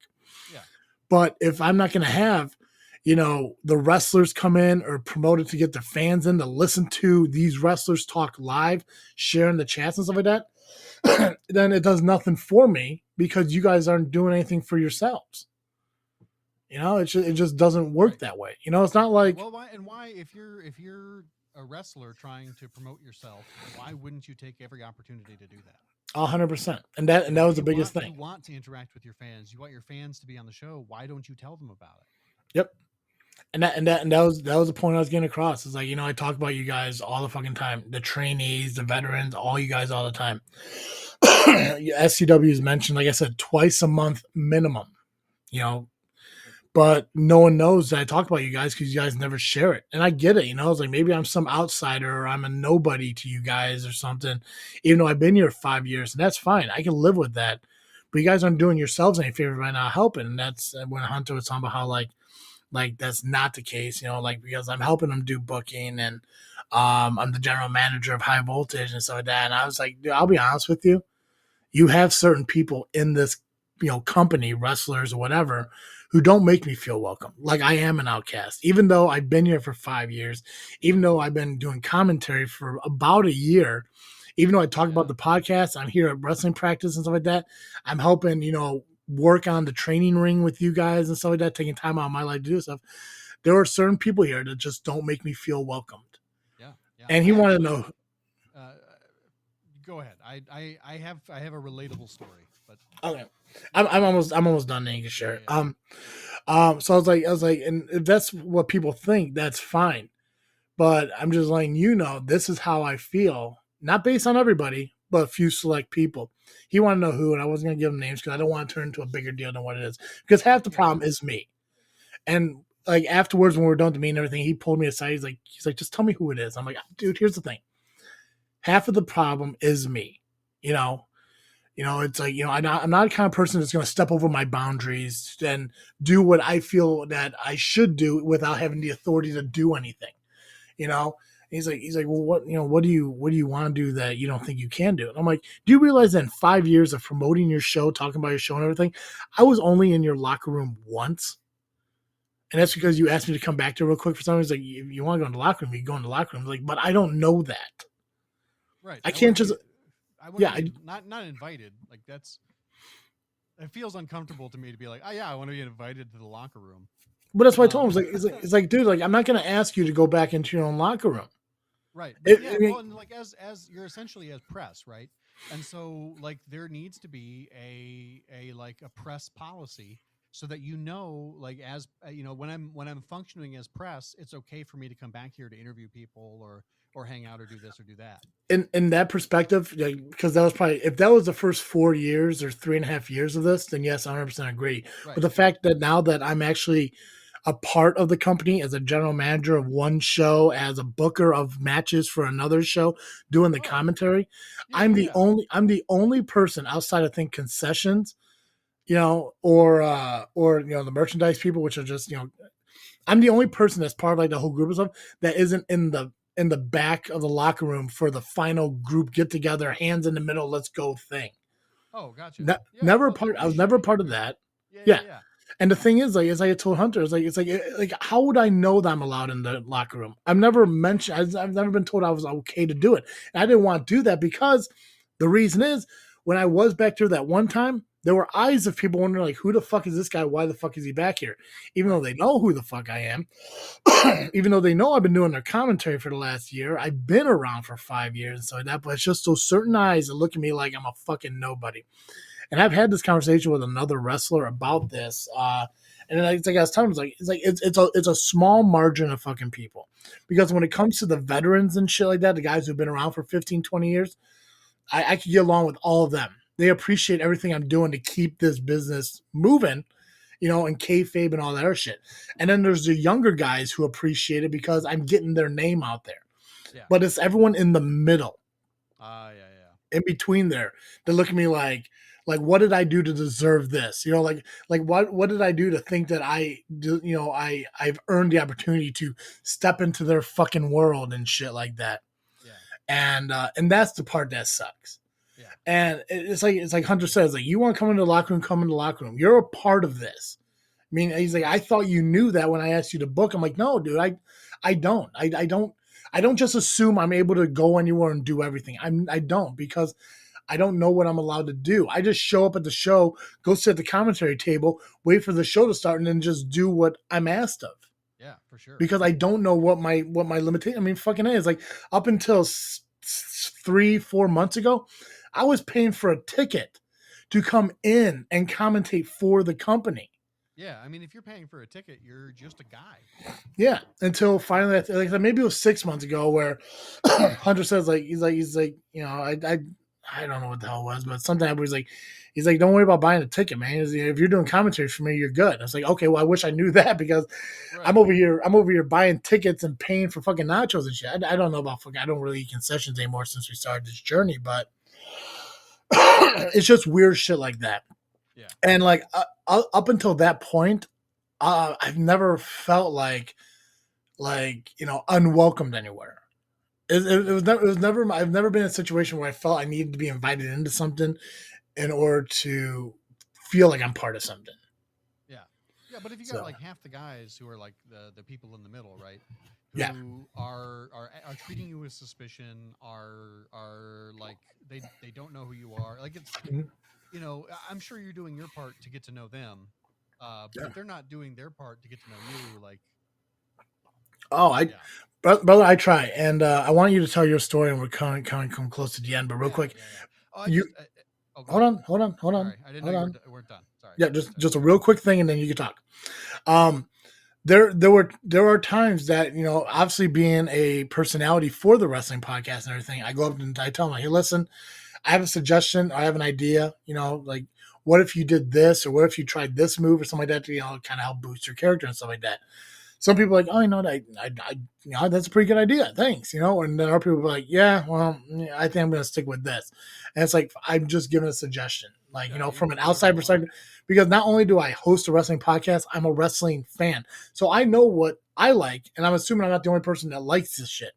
Yeah. But if I'm not going to have, the wrestlers come in or promote it to get the fans in to listen to these wrestlers talk live, sharing the chats and stuff like that, then it does nothing for me because you guys aren't doing anything for yourselves. It just doesn't work that way. It's not like, well, why if you're a wrestler trying to promote yourself, why wouldn't you take every opportunity to do that? 100%. And that You know, was the biggest you thing. want to interact with your fans. You want your fans to be on the show. Why don't you tell them about it? Yep. And that was the point I was getting across. It's like, I talk about you guys all the fucking time. The trainees, the veterans, all you guys all the time. SCW is mentioned, like I said, twice a month minimum, but no one knows that I talk about you guys because you guys never share it. And I get it, it's like maybe I'm some outsider or I'm a nobody to you guys or something, even though I've been here 5 years, and that's fine. I can live with that. But you guys aren't doing yourselves any favor by not helping. And that's when Hunter was talking about how like that's not the case, like because I'm helping them do booking and I'm the general manager of high voltage and stuff like that. And I was like, dude, I'll be honest with you. You have certain people in this, company, wrestlers or whatever, who don't make me feel welcome. Like I am an outcast, even though I've been here for 5 years, even though I've been doing commentary for about a year, even though I talk about the podcast, I'm here at wrestling practice and stuff like that. I'm helping, work on the training ring with you guys and stuff like that, taking time out of my life to do stuff. There are certain people here that just don't make me feel welcomed. Yeah. And he wanted to know. Go ahead. I have a relatable story, but okay, I'm almost done. Then you can share it. So I was like, and if that's what people think, that's fine. But I'm just letting you know this is how I feel, not based on everybody, but a few select people. He wanted to know who, and I wasn't gonna give him names because I don't want to turn into a bigger deal than what it is. Because half the problem is me. And like afterwards, when we were done to me and everything, he pulled me aside. He's like, just tell me who it is. I'm like, dude, here's the thing. Half of the problem is me. It's like, I'm not the kind of person that's going to step over my boundaries and do what I feel that I should do without having the authority to do anything. He's like, well, what do you want to do that you don't think you can do? And I'm like, do you realize that in 5 years of promoting your show, talking about your show and everything, I was only in your locker room once. And that's because you asked me to come back to real quick for something. He's like, if you want to go in the locker room, you go in the locker room. Like, but I don't know that. Right. I can't just. Not invited. Like it feels uncomfortable to me to be like, oh yeah, I want to be invited to the locker room. But that's why I told him, it's like, dude, like I'm not going to ask you to go back into your own locker room. Right. And like as you're essentially as press, right? And so like there needs to be a like a press policy so that like as when I'm functioning as press, it's okay for me to come back here to interview people or hang out or do this or do that. In that perspective, because that was probably, if that was the first 4 years or 3.5 years of this, then yes, 100% agree. Right. But the fact that now that I'm actually a part of the company as a general manager of one show, as a booker of matches for another show, doing the commentary, I'm the only person outside of concessions, or the merchandise people, which are just, I'm the only person that's part of like the whole group of stuff that isn't in the back of the locker room for the final group get together, hands in the middle, let's go thing. Oh, gotcha. I was never part of that. Yeah. And the thing is, like, as I told Hunter, it's like, how would I know that I'm allowed in the locker room? I've never been told I was okay to do it. And I didn't want to do that because the reason is when I was back there that one time, there were eyes of people wondering, like, who the fuck is this guy? Why the fuck is he back here? Even though they know who the fuck I am, even though they know I've been doing their commentary for the last year, I've been around for 5 years and so like that, but it's just those certain eyes that look at me like I'm a fucking nobody. And I've had this conversation with another wrestler about this. And it's like I was telling him, it's a small margin of fucking people. Because when it comes to the veterans and shit like that, the guys who've been around for 15, 20 years, I could get along with all of them. They appreciate everything I'm doing to keep this business moving, and kayfabe and all that other shit. And then there's the younger guys who appreciate it because I'm getting their name out there. Yeah. But it's everyone in the middle. In between there. They look at me like, what did I do to deserve this? Like what did I do to think that I've earned the opportunity to step into their fucking world and shit like that. Yeah. And that's the part that sucks. Yeah. And it's like Hunter says, like, you want to come into the locker room, come into the locker room. You're a part of this. I mean, he's like, I thought you knew that when I asked you to book. I'm like, no, dude, I don't. I don't just assume I'm able to go anywhere and do everything. I don't, because I don't know what I'm allowed to do. I just show up at the show, go sit at the commentary table, wait for the show to start, and then just do what I'm asked of. Yeah, for sure. Because I don't know what my limitation. I mean, fucking is like up until 3-4 months ago, I was paying for a ticket to come in and commentate for the company. Yeah, I mean, if you're paying for a ticket, you're just a guy. Yeah, until finally, like maybe it was 6 months ago, where Hunter says he's like, I don't know what the hell it was, but something he's like, don't worry about buying a ticket, man. If you're doing commentary for me, you're good. I was like, okay, well, I wish I knew that because Right. I'm over here buying tickets and paying for fucking nachos and shit. I don't know about fucking. I don't really eat concessions anymore since we started this journey, but it's just weird shit like that. Yeah. And like up until that point, I've never felt like unwelcomed anywhere. It was never. I've never been in a situation where I felt I needed to be invited into something in order to feel like I'm part of something. Yeah. Yeah, but if you got So like half the guys who are like the people in the middle, right? yeah, Who are treating you with suspicion, are like they don't know who you are. Like it's Mhm. I'm sure you're doing your part to get to know them. Yeah. But they're not doing their part to get to know you. Like, Oh, yeah, brother, I try, and I want you to tell your story, and we're coming come close to the end. But real yeah, quick, yeah, yeah. Oh, I you just oh, go ahead. hold on, Sorry, I didn't know hold you on. weren't done. Sorry, Yeah, go ahead. just a real quick thing, and then you can talk. Um, there are times that obviously being a personality for the wrestling podcast and everything, I go up and I tell them, hey, listen, I have a suggestion, I have an idea, like what if you did this or what if you tried this move or something like that to kind of help boost your character and stuff like that. Some people are like, oh, that's a pretty good idea, thanks, and then other people are like, yeah, well, I think I'm going to stick with this, and it's like I'm just giving a suggestion, like Yeah, you can from an do whatever outside you want. perspective, because not only do I host a wrestling podcast, I'm a wrestling fan, so I know what I like, and I'm assuming I'm not the only person that likes this shit.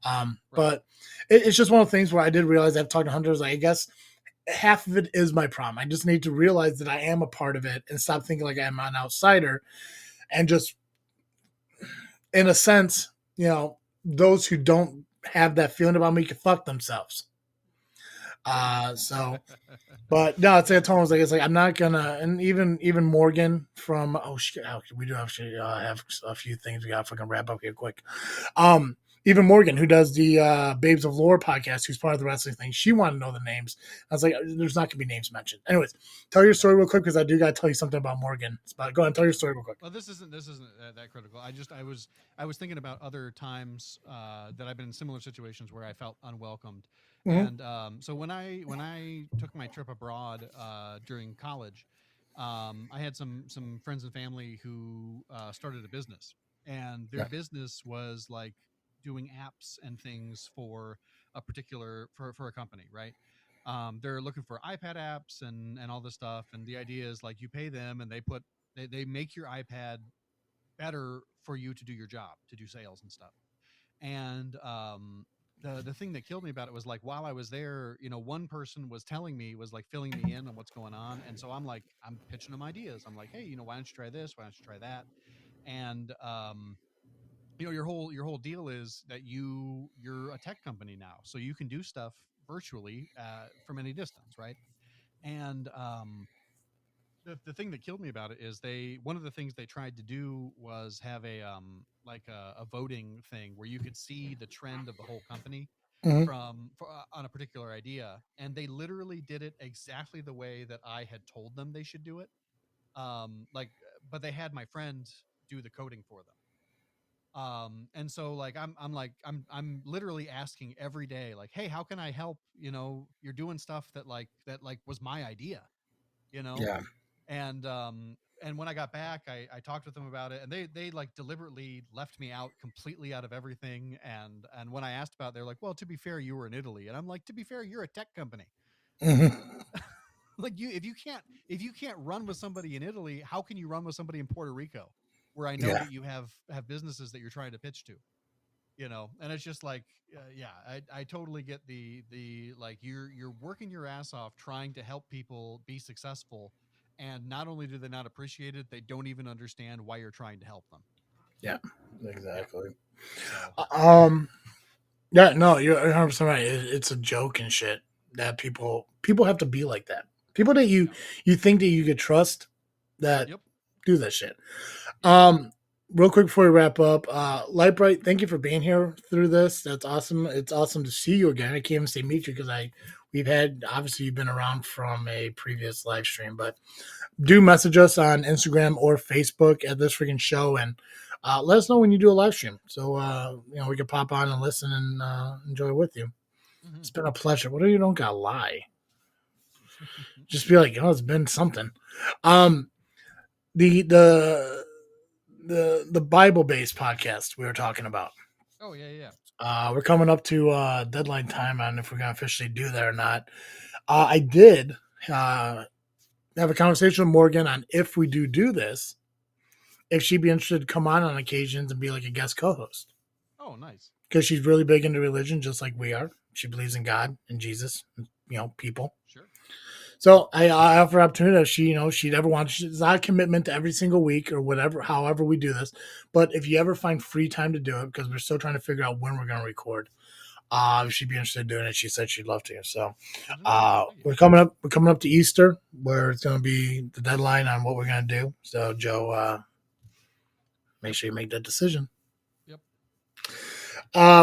Right. But it's just one of the things where I did realize I've talked to hunters. Like, I guess half of it is my problem. I just need to realize that I am a part of it and stop thinking like I'm an outsider, and just in a sense, those who don't have that feeling about me can fuck themselves. So, but no, it's like Yeah. I told him, it's like I'm not gonna, and even Morgan from shit, we do actually have a few things we gotta fucking wrap up here quick. Even Morgan, who does the Babes of Lore podcast, who's part of the wrestling thing, she wanted to know the names. I was like, there's not gonna be names mentioned. Anyways, tell your story real quick because I do gotta tell you something about Morgan. But go ahead and tell your story real quick. Well, this isn't that critical. I was thinking about other times that I've been in similar situations where I felt unwelcomed, Mm-hmm. and so when I took my trip abroad during college, I had some friends and family who started a business, and their Yeah. business was like doing apps and things for a particular for a company, right? They're looking for iPad apps and all this stuff, and the idea is like you pay them and they make your iPad better for you to do your job, to do sales and stuff. And the thing that killed me about it was like while I was there, one person was telling me, was like filling me in on what's going on, and so I'm pitching them ideas. I'm like, hey, why don't you try this? Why don't you try that? And your whole deal is that you're a tech company now, so you can do stuff virtually from any distance, right? And the thing that killed me about it is one of the things they tried to do was have a voting thing where you could see the trend of the whole company Mm-hmm. on a particular idea, and they literally did it exactly the way that I had told them they should do it. Like, but they had my friend do the coding for them. And so like I'm literally asking every day, like, hey, how can I help? You're doing stuff that was my idea, you know Yeah. and when I got back, I talked with them about it, and they like deliberately left me out completely out of everything. And when I asked about it, they're like, well, to be fair, you were in Italy. And I'm like, to be fair, you're a tech company. Mm-hmm. Like, if you can't run with somebody in Italy, how can you run with somebody in Puerto Rico, where I know Yeah. that you have businesses that you're trying to pitch to? And it's just like, yeah, I totally get the like, you're working your ass off trying to help people be successful, and not only do they not appreciate it, they don't even understand why you're trying to help them. Yeah. Yeah. Exactly. So Um. Yeah. No, you're 100% right. It's a joke and shit that people have to be like that. People that yeah. you think that you could trust that Yep. do that shit. Yep. Um, Real quick before we wrap up, Lightbright, thank you for being here through this. That's awesome. It's awesome to see you again. I can't even say meet you because I we've had, obviously you've been around from a previous live stream, but do message us on Instagram or Facebook at This Freaking Show, and let us know when you do a live stream, so we can pop on and listen and enjoy with you. Mm-hmm. It's been a pleasure. What do you don't gotta lie? Just be like, it's been something. The Bible based podcast we were talking about. Oh yeah. We're coming up to deadline time on if we're gonna officially do that or not. I did have a conversation with Morgan on if we do this, if she'd be interested to come on occasions and be like a guest co-host. Oh, nice. Because she's really big into religion, just like we are. She believes in God and Jesus, people. Sure. So I offer her opportunity if she'd ever want. It's not a commitment to every single week or whatever, however we do this. But if you ever find free time to do it, because we're still trying to figure out when we're going to record, she'd be interested in doing it. She said she'd love to. So we're coming up to Easter, where it's going to be the deadline on what we're going to do. So Joe, make sure you make that decision. Yep.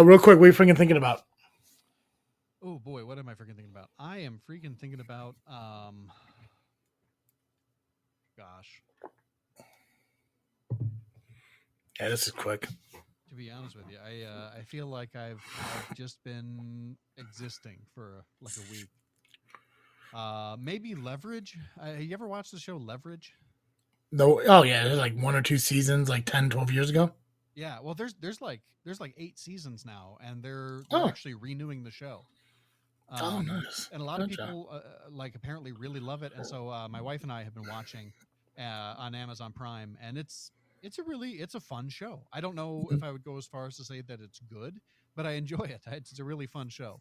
Real quick, what are you freaking thinking about? Oh boy, what am I freaking thinking about? I am freaking thinking about gosh. Yeah, this is quick. To be honest with you, I feel like I've just been existing for like a week. Maybe Leverage. You ever watched the show Leverage? No. Oh yeah, there's like 1 or 2 seasons, like 10, 12 years ago. Yeah, well, there's like 8 seasons now, and they're actually renewing the show. Nice. And a lot of people apparently really love it, and so my wife and I have been watching on Amazon Prime, and it's a fun show. I don't know if I would go as far as to say that it's good, but I enjoy it. It's a really fun show.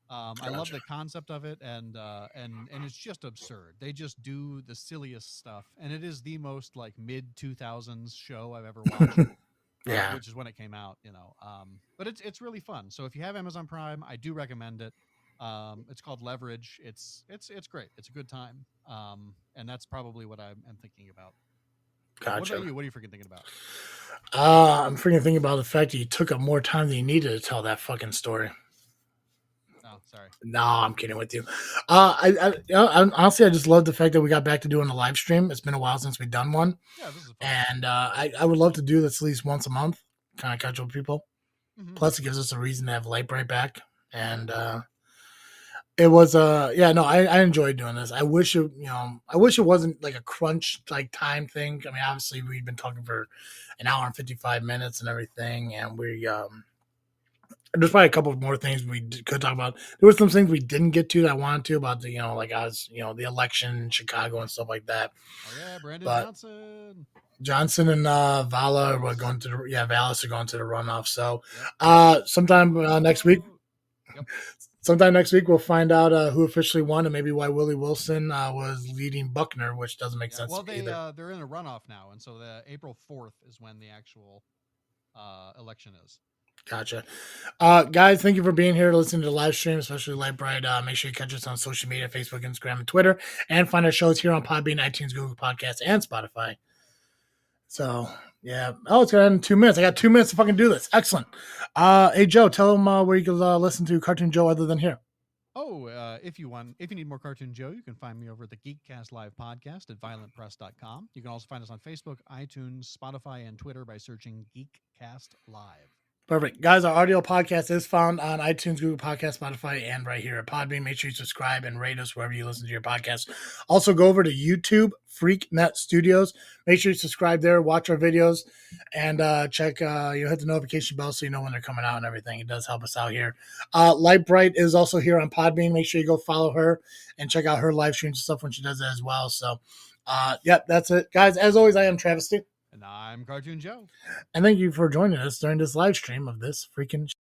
I love the concept of it, and it's just absurd. They just do the silliest stuff, and it is the most like mid 2000s show I've ever watched. Yeah, which is when it came out, but it's really fun. So if you have Amazon Prime, I do recommend it. It's called Leverage. It's great. It's a good time. And that's probably what I'm thinking about. Gotcha. What about you? What are you freaking thinking about? I'm freaking thinking about the fact that you took up more time than you needed to tell that fucking story. Oh, sorry. No, I'm kidding with you. I honestly, I just love the fact that we got back to doing a live stream. It's been a while since we've done one. Yeah, this is fun. And I would love to do this at least once a month, kind of catch up with people. Mm-hmm. Plus, it gives us a reason to have Light Bright back. And it was I enjoyed doing this. I wish it wasn't like a crunch like time thing. I mean, obviously we've been talking for an hour and 55 minutes and everything, and we there's probably a couple more things we could talk about. There were some things we didn't get to that I wanted to about the the election in Chicago and stuff like that. Oh yeah, Brandon Johnson and Vala are going to Vallis are going to the runoff. So sometime next week. Yep. Sometime next week, we'll find out who officially won and maybe why Willie Wilson was leading Buckner, which doesn't make sense to me either. They're in a runoff now, and so the April 4th is when the actual election is. Gotcha. Guys, thank you for being here to listen to the live stream, especially Light Bright. Make sure you catch us on social media, Facebook, Instagram, and Twitter, and find our shows here on Podbean, iTunes, Google Podcasts, and Spotify. So, yeah. Oh, it's going to end in 2 minutes. I got 2 minutes to fucking do this. Excellent. Hey, Joe, tell them where you can listen to Cartoon Joe other than here. Oh, if you need more Cartoon Joe, you can find me over at the Geekcast Live podcast at violentpress.com. You can also find us on Facebook, iTunes, Spotify, and Twitter by searching Geekcast Live. Perfect. Guys, our audio podcast is found on iTunes, Google Podcasts, Spotify, and right here at Podbean. Make sure you subscribe and rate us wherever you listen to your podcast. Also, go over to YouTube, FreakNet Studios. Make sure you subscribe there, watch our videos, and check, hit the notification bell so you know when they're coming out and everything. It does help us out here. Light Bright is also here on Podbean. Make sure you go follow her and check out her live streams and stuff when she does that as well. So, that's it. Guys, as always, I am Travesty. And I'm Cartoon Joe. And thank you for joining us during this live stream of This Freaking